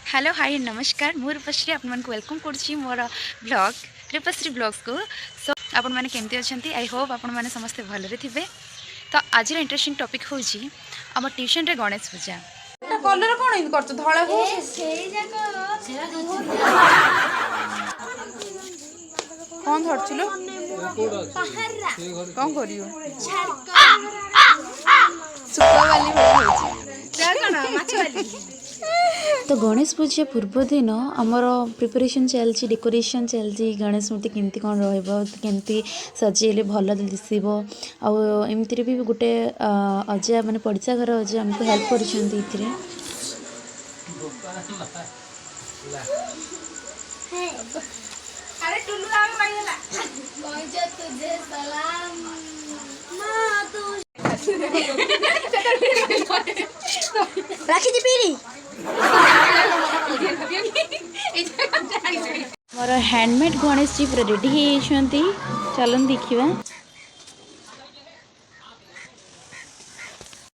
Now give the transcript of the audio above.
Hello hi नमस्कार मु रूपश्री आपण मानक वेलकम करछि मोर ब्लॉग रूपश्री ब्लॉग्स को। सो आपण माने केमती अछंती आई होप आपण माने समस्त भलरे थिबे। तो आज इंटरेस्टिंग टॉपिक होछि हम ट्यूशन रे गणेश पूजा। कलर कोन इन करछ धळा को कोन धरछिलो कोन करियो सुपर वाली होछि जा कना माछ वाली। तो गणेश पूजा पूर्व दिन आमर प्रिपरेशन चलती डेकोरेशन चलती गणेश मूर्ति केमती कौन रमती सजेले भल दिशब आमती भी गोटे अजा माने पड़िशा घर अजा आमको हेल्प कर राखी दी पीरी मोर हैंडमेड गणेश जी पूरा रेडी हो चलन देखा।